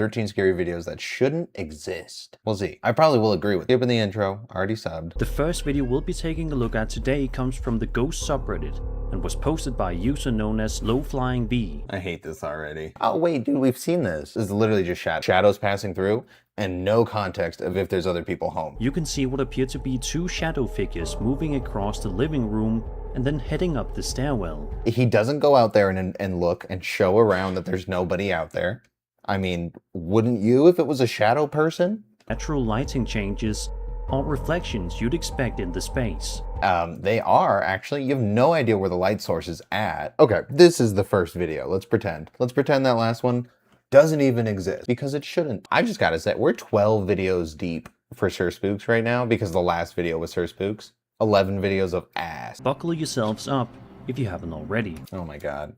13 scary videos that shouldn't exist. We'll see. I probably will agree with you. Skip in the intro, already subbed. The first video we'll be taking a look at today comes from the Ghost subreddit and was posted by a user known as LowFlyingB. I hate this already. Oh wait, dude, we've seen this. This is literally just shadows passing through and no context of if there's other people home. You can see what appear to be two shadow figures moving across the living room and then heading up the stairwell. He doesn't go out there and look and show around that there's nobody out there. I mean, wouldn't you if it was a shadow person? Natural lighting changes or reflections you'd expect in the space. They are actually. You have no idea where the light source is at. Okay, this is the first video. Let's pretend. Let's pretend that last one doesn't even exist because it shouldn't. I just gotta say, we're 12 videos deep for Sir Spooks right now because the last video was Sir Spooks. 11 videos of ass. Buckle yourselves up if you haven't already. Oh my god,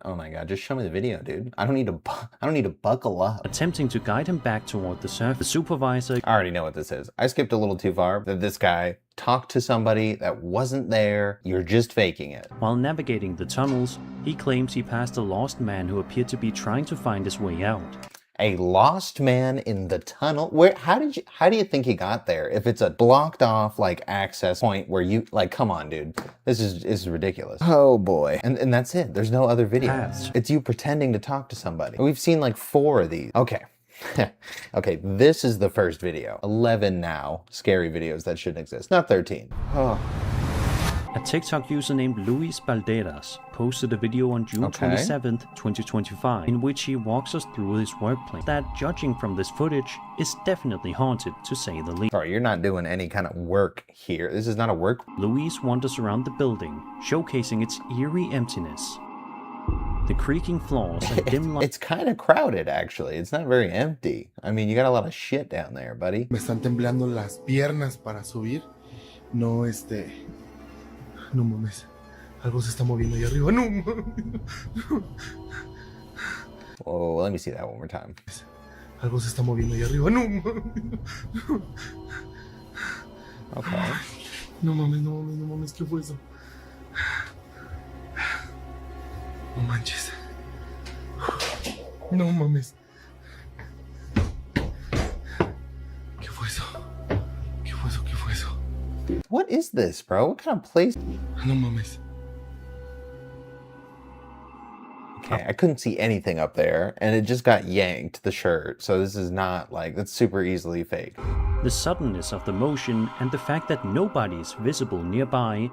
just show me the video, dude. I don't need to buckle up. Attempting to guide him back toward the surface, the supervisor... I already know what this is. I skipped a little too far. That this guy talked to somebody that wasn't there. You're just faking it. While navigating the tunnels, he claims he passed a lost man who appeared to be trying to find his way out. A lost man in the tunnel? Where? How do you think he got there? If it's a blocked off like access point where you come on, dude. This is ridiculous. Oh boy. And that's it. There's no other video. Past. It's you pretending to talk to somebody. We've seen like 4 of these. Okay. Okay, this is the first video. 11 now scary videos that shouldn't exist. Not 13. Oh. A TikTok user named Luis Balderas posted a video on June 27th, 2025, in which he walks us through his workplace that, judging from this footage, is definitely haunted, to say the least. Sorry, you're not doing any kind of work here. This is not a work. Luis wanders around the building, showcasing its eerie emptiness. The creaking floors and dim light. It's kind of crowded, actually. It's not very empty. I mean, you got a lot of shit down there, buddy. Me están temblando las piernas para subir. No, No mames. Algo se está moviendo ahí arriba. No mames. Oh, let me see that one more time. Algo se está moviendo ahí arriba. No mames. Okay. No mames. ¿Qué fue eso? No manches. No mames. ¿Qué fue eso? ¿Qué fue eso? ¿Qué fue eso? What is this, bro? What kind of place? No mames. Okay, I couldn't see anything up there, and it just got yanked, the shirt. So this is not like, that's super easily fake. The suddenness of the motion and the fact that nobody is visible nearby.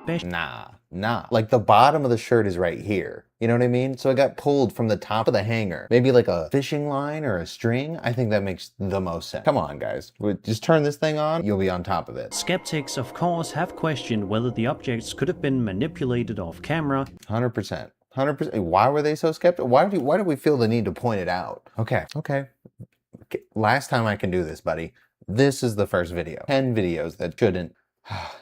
Nah. Like the bottom of the shirt is right here. You know what I mean? So it got pulled from the top of the hanger. Maybe like a fishing line or a string. I think that makes the most sense. Come on, guys. Just turn this thing on. You'll be on top of it. Skeptics, of course, have questioned whether the objects could have been manipulated off camera. 100%. 100%. Why were they so skeptical? Why do we feel the need to point it out? Okay. Last time I can do this, buddy. This is the first video. 10 videos that shouldn't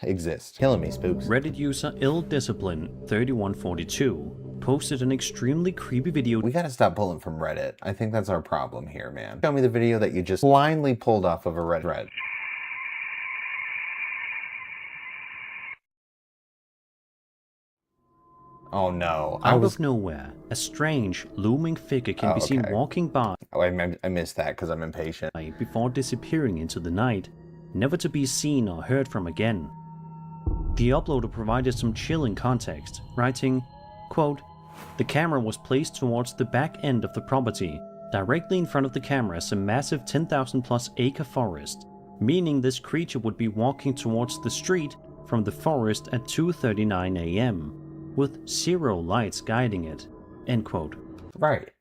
exist. Killing me, Spooks. Reddit user illdiscipline3142 posted an extremely creepy video. We gotta stop pulling from Reddit. I think that's our problem here, man. Show me the video that you just blindly pulled off of a Reddit thread. Oh no. Out of nowhere, a strange, looming figure can be seen walking by. Oh, I missed that because I'm impatient. Before disappearing into the night, never to be seen or heard from again. The uploader provided some chilling context, writing, quote, "The camera was placed towards the back end of the property. Directly in front of the camera is a massive 10,000 plus acre forest, meaning this creature would be walking towards the street from the forest at 2:39 a.m. with 0 lights guiding it." End quote. Right.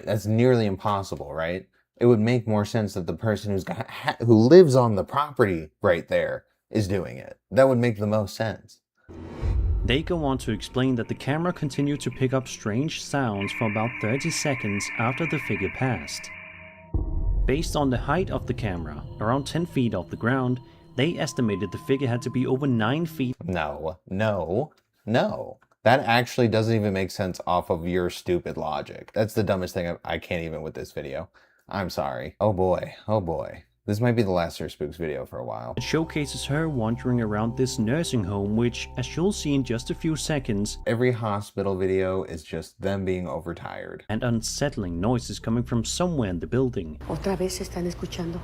That's nearly impossible, right? It would make more sense that the person who lives on the property right there is doing it. That would make the most sense. They go on to explain that the camera continued to pick up strange sounds for about 30 seconds after the figure passed. Based on the height of the camera, around 10 feet off the ground, they estimated the figure had to be over 9 feet. No. That actually doesn't even make sense off of your stupid logic. That's the dumbest thing I can't even with this video. I'm sorry. Oh boy. This might be the last Sir Spooks video for a while. It showcases her wandering around this nursing home, which, as you'll see in just a few seconds, Every hospital video is just them being overtired. and unsettling noises coming from somewhere in the building. Otra vez se están escuchando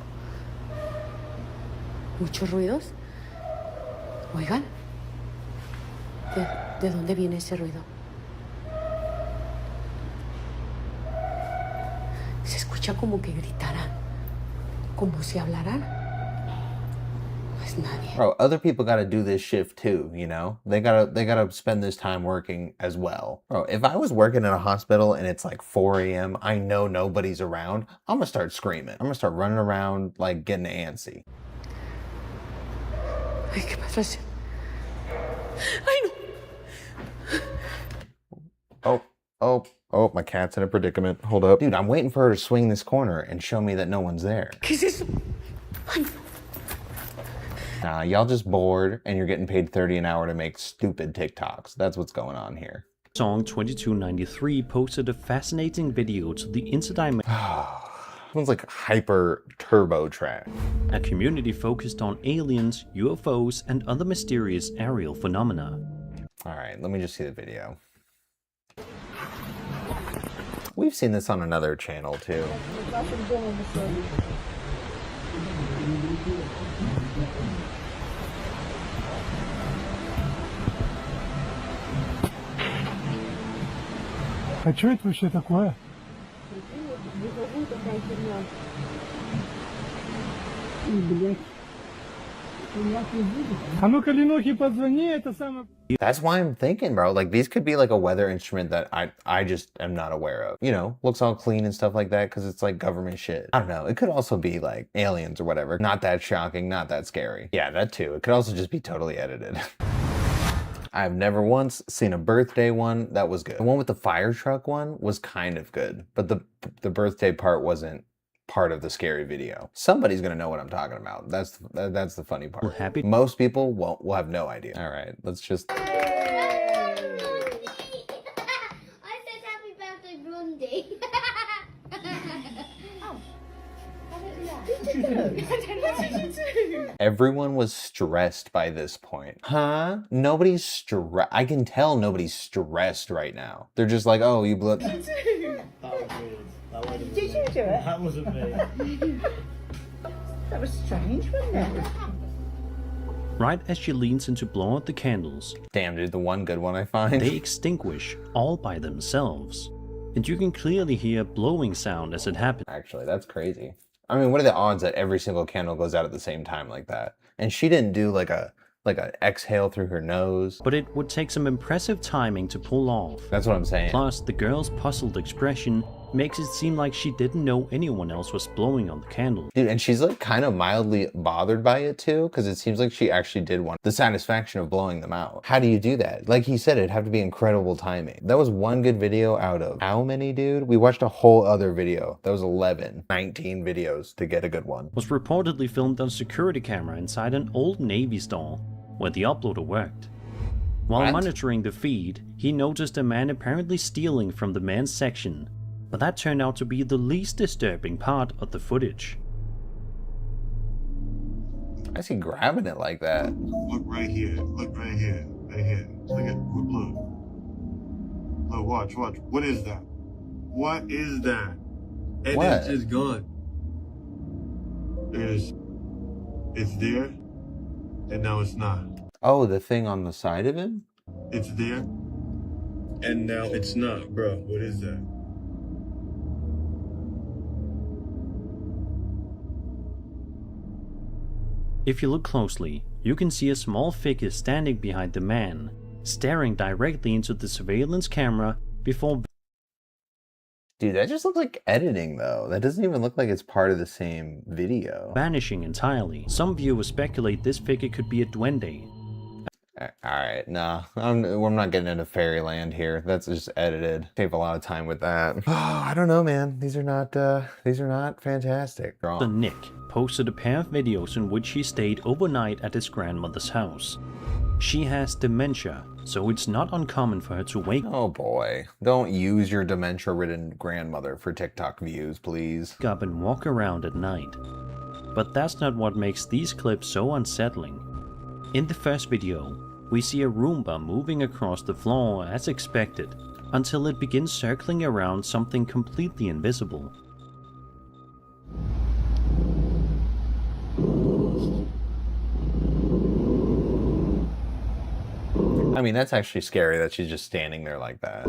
muchos ruidos. Oigan, ¿de dónde viene ese ruido? Se escucha como que gritaran, como si hablaran. No es nadie. Bro, other people gotta do this shift too, you know? They gotta spend this time working as well. Bro, if I was working in a hospital and it's like 4 a.m., I know nobody's around, I'm gonna start screaming. I'm gonna start running around like getting antsy. Ay, ¿qué pasó? Ay, no. Oh, my cat's in a predicament. Hold up. Dude, I'm waiting for her to swing this corner and show me that no one's there. ¿Qué es eso? Ay, Nah, y'all just bored and you're getting paid 30 an hour to make stupid TikToks. That's what's going on here. Song 2293 posted a fascinating video to the interdimensional. Sounds like hyper turbo trash. A community focused on aliens, UFOs, and other mysterious aerial phenomena. All right, let me just see the video. We've seen this on another channel too. А что это вообще такое? А ну-ка, Ленухе позвони, это самое... That's why I'm thinking, bro. Like, these could be like a weather instrument that I just am not aware of. You know, looks all clean and stuff like that because it's like government shit. I don't know. It could also be like aliens or whatever. Not that shocking, not that scary. Yeah, that too. It could also just be totally edited. I've never once seen a birthday one that was good. The one with the fire truck one was kind of good, but the birthday part wasn't part of the scary video. Somebody's gonna know what I'm talking about. That's the funny part. Happy. Most people will have no idea. All right, let's just. I said happy birthday Blondie. Everyone was stressed by this point. Huh? Nobody's stressed. I can tell nobody's stressed right now. They're just like, oh, you blew. Did you do it? That wasn't me. That was strange, wasn't it? Right as she leans in to blow out the candles, Damn, dude, the one good one I find. they extinguish all by themselves. And you can clearly hear a blowing sound as it happens. Actually, that's crazy. I mean, what are the odds that every single candle goes out at the same time like that? And she didn't do like a exhale through her nose. But it would take some impressive timing to pull off. That's what I'm saying. Plus, the girl's puzzled expression makes it seem like she didn't know anyone else was blowing on the candle. Dude, and she's like kind of mildly bothered by it too, because it seems like she actually did want the satisfaction of blowing them out. How do you do that? Like he said, it'd have to be incredible timing. That was one good video out of how many, dude? We watched a whole other video. That was 19 videos to get a good one. Was reportedly filmed on a security camera inside an old Navy store where the uploader worked. While What? monitoring the feed, he noticed a man apparently stealing from the men's section, but that turned out to be the least disturbing part of the footage. I see grabbing it like that. Look right here. Look right here. Right here. Look at look. Look, watch. What is that? What is that? And What? it's just gone. It's there, and now it's not. Oh, the thing on the side of him? It's there, and now it's not, bro. What is that? If you look closely, you can see a small figure standing behind the man, staring directly into the surveillance camera before Dude, that just looks like editing though. That doesn't even look like it's part of the same video. vanishing entirely. Some viewers speculate this figure could be a duende. Alright, nah. We're not getting into fairyland here. That's just edited. Save a lot of time with that. Oh, I don't know, man. These are not fantastic. The Wrong. Nick posted a pair of videos in which he stayed overnight at his grandmother's house. She has dementia, so it's not uncommon for her to wake Oh boy. Don't use your dementia-ridden grandmother for TikTok views, please. up and walk around at night. But that's not what makes these clips so unsettling. In the first video, we see a Roomba moving across the floor as expected, until it begins circling around something completely invisible. I mean, that's actually scary that she's just standing there like that.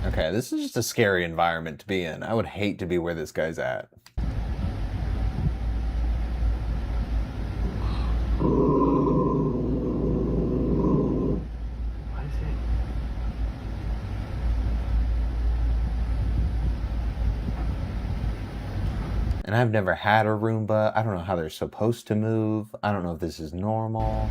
Okay, this is just a scary environment to be in. I would hate to be where this guy's at. And I've never had a Roomba. I don't know how they're supposed to move. I don't know if this is normal.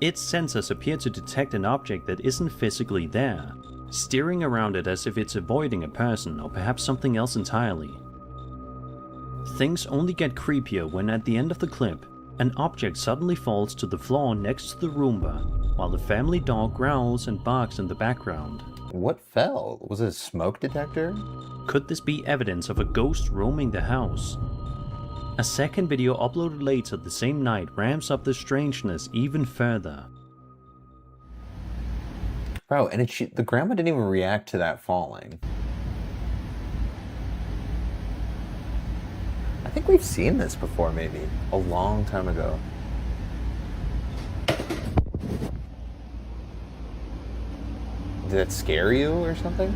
Its sensors appear to detect an object that isn't physically there, steering around it as if it's avoiding a person or perhaps something else entirely. Things only get creepier when at the end of the clip, an object suddenly falls to the floor next to the Roomba, while the family dog growls and barks in the background. What fell? Was it a smoke detector? Could this be evidence of a ghost roaming the house? A second video uploaded later the same night ramps up the strangeness even further. Bro, and the grandma didn't even react to that falling. I think we've seen this before, maybe a long time ago. Did that scare you or something?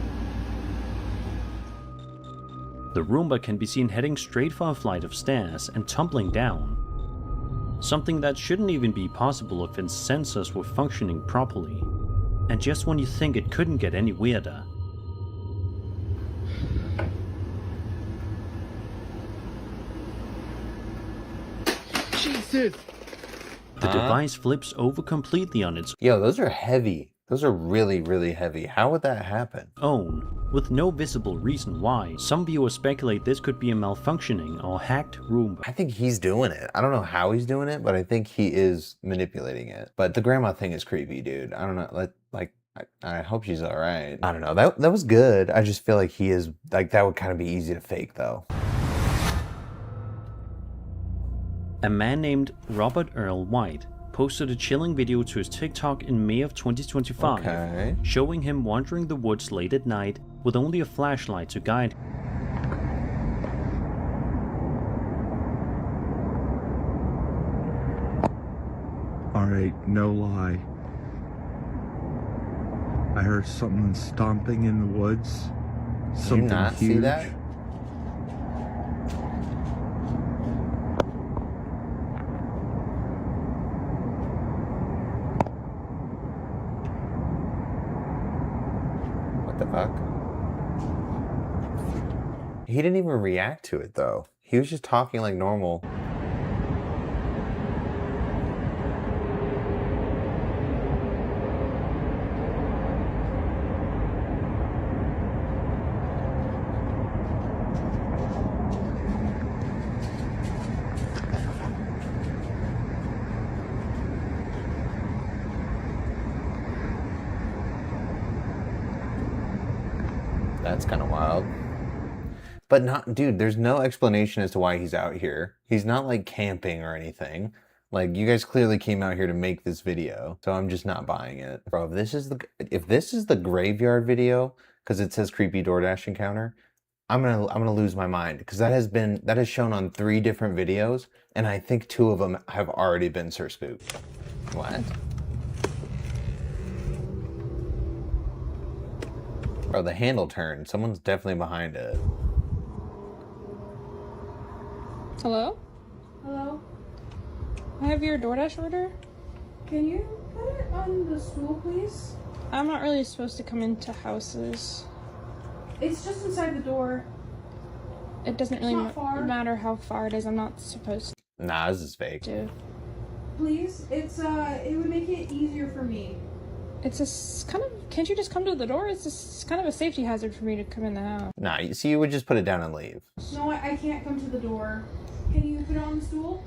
The Roomba can be seen heading straight for a flight of stairs and tumbling down. Something that shouldn't even be possible if its sensors were functioning properly. And just when you think it couldn't get any weirder. Jesus! The device flips over completely on its Yo, those are heavy. Those are really, really heavy. How would that happen? own, with no visible reason why. Some viewers speculate this could be a malfunctioning or hacked Roomba. I think he's doing it. I don't know how he's doing it, but I think he is manipulating it. But the grandma thing is creepy, dude. I don't know. I hope she's all right. I don't know. That was good. I just feel like he is, like, that would kind of be easy to fake, though. A man named Robert Earl White posted a chilling video to his TikTok in May of 2025, Okay. showing him wandering the woods late at night with only a flashlight to guide him. Alright, no lie. I heard someone stomping in the woods. Something Did you not huge. see that? What the fuck? He didn't even react to it, though. He was just talking like normal. That's kind of wild. But not, dude, there's no explanation as to why he's out here. He's not like camping or anything. Like, you guys clearly came out here to make this video, so I'm just not buying it. Bro, if this is the graveyard video, because it says creepy DoorDash encounter, I'm gonna lose my mind, because that has shown on 3 different videos, and I think 2 of them have already been Sir Spook. What? Bro, the handle turned. Someone's definitely behind it. Hello? Hello? I have your DoorDash order. Can you put it on the stool, please? I'm not really supposed to come into houses. It's just inside the door. It doesn't It's really not far. matter how far it is. I'm not supposed Nah, this is fake. to. Please? It's, it would make it easier for me. It's just kind of, can't you just come to the door? It's just kind of a safety hazard for me to come in the house. Nah, see, you would just put it down and leave. No, I can't come to the door. Can you put it on the stool?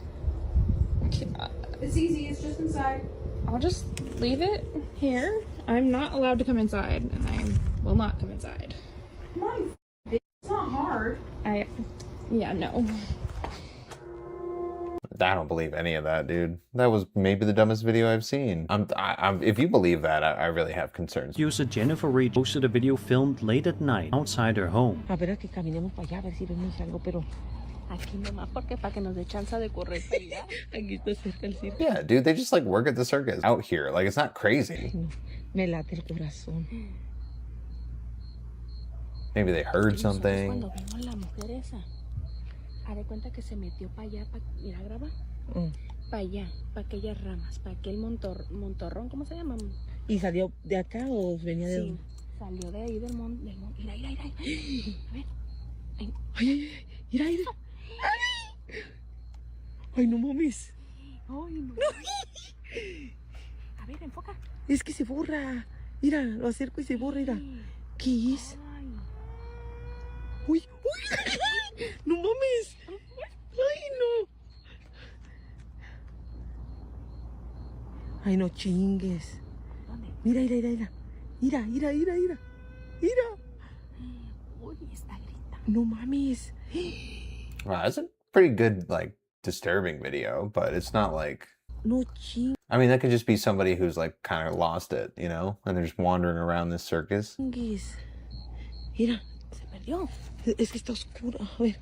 It's easy, it's just inside. I'll just leave it here. I'm not allowed to come inside, and I will not come inside. Come on, it's not hard. Yeah, no. I don't believe any of that, dude. That was maybe the dumbest video I've seen. If you believe that, I really have concerns. User Jennifer Reed posted a video filmed late at night outside her home. A ver, que caminemos para allá a ver si vemos algo, pero aquí nomás porque para que nos dé chance de correr para allá. Aquí está cerca el circo. Yeah, dude, they just like work at the circus out here. Like, it's not crazy. Me late el corazón. Maybe they heard something. Cuando vimos la mujer esa, haz de cuenta que se metió para allá, para ir a grabar. Para allá, para aquellas ramas, para aquel montorrón, ¿cómo se llama? ¿Y salió de acá o venía de dónde? Salió de ahí del monte. Mira. A ver. Ay, mira. Ay, no mames. Ay, no. A ver, enfoca. Es que se borra. Mira, lo acerco y se borra, mira. ¿Qué es? Uy. No mames. Ay, no. Ay, no chingues. Mira. Mira. Uy, está gritando. No mames. Wow, that's a pretty good, like, disturbing video, but it's not like... No chingues. I mean, that could just be somebody who's, like, kind of lost it, you know? And they're just wandering around this circus. Mira, se perdió. Es que está oscuro. A ver.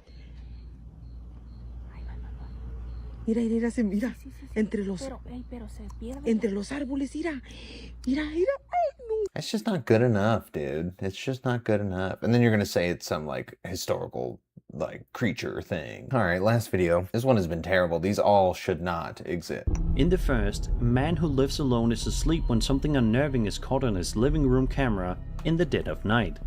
Mira, se mira. Entre los árboles, mira. Ay, no. It's just not good enough, dude. It's just not good enough. And then you're gonna say it's some, like, historical, like, creature thing. All right, last video. This one has been terrible. These all should not exist. In the first, a man who lives alone is asleep when something unnerving is caught on his living room camera in the dead of night.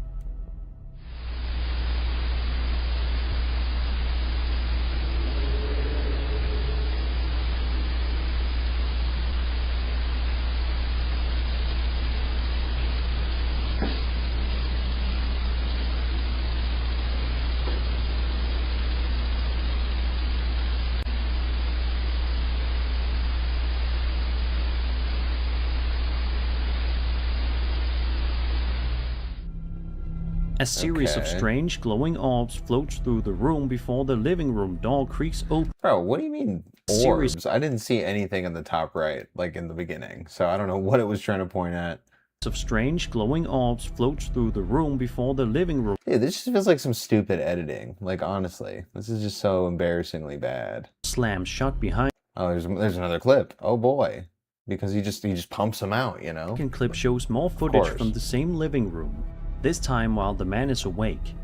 A series of strange glowing orbs floats through the room before the living room door creaks open. Bro, what do you mean orbs? I didn't see anything in the top right, like in the beginning, so I don't know what it was trying to point at. Of strange glowing orbs floats through the room before the living room. Yeah, this just feels like some stupid editing. Like, honestly, this is just so embarrassingly bad. Slams shut behind. Oh, there's another clip. Oh boy, because he just pumps them out, you know. The clip shows more footage from the same living room. This time while the man is awake.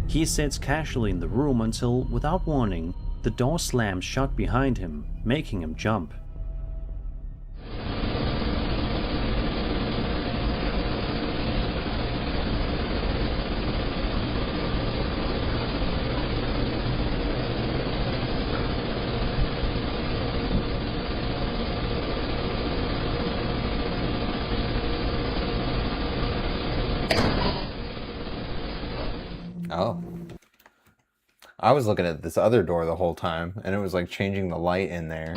He sits casually in the room until, without warning, the door slams shut behind him, making him jump. Oh. I was looking at this other door the whole time, and it was like changing the light in there.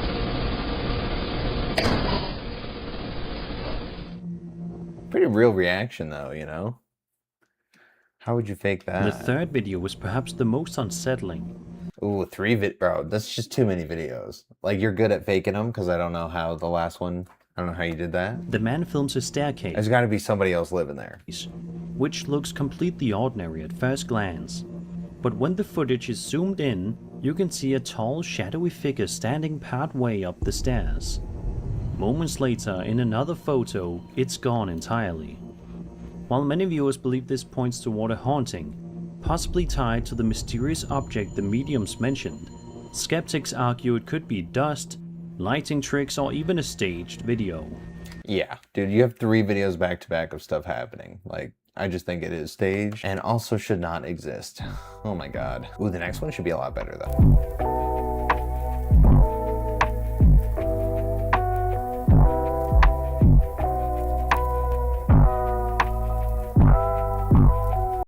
Pretty real reaction though, you know? How would you fake that? The third video was perhaps the most unsettling. Ooh, bro, that's just too many videos. Like, you're good at faking them, because I don't know how the last one, I don't know how you did that. The man films a staircase. There's gotta be somebody else living there. Which looks completely ordinary at first glance. But when the footage is zoomed in, you can see a tall, shadowy figure standing partway up the stairs. Moments later, in another photo, it's gone entirely. While many viewers believe this points toward a haunting, possibly tied to the mysterious object the mediums mentioned, skeptics argue it could be dust, lighting tricks, or even a staged video. Yeah, dude, you have 3 videos back to back of stuff happening. Like, I just think it is staged and also should not exist. Oh my god. Ooh, the next one should be a lot better though.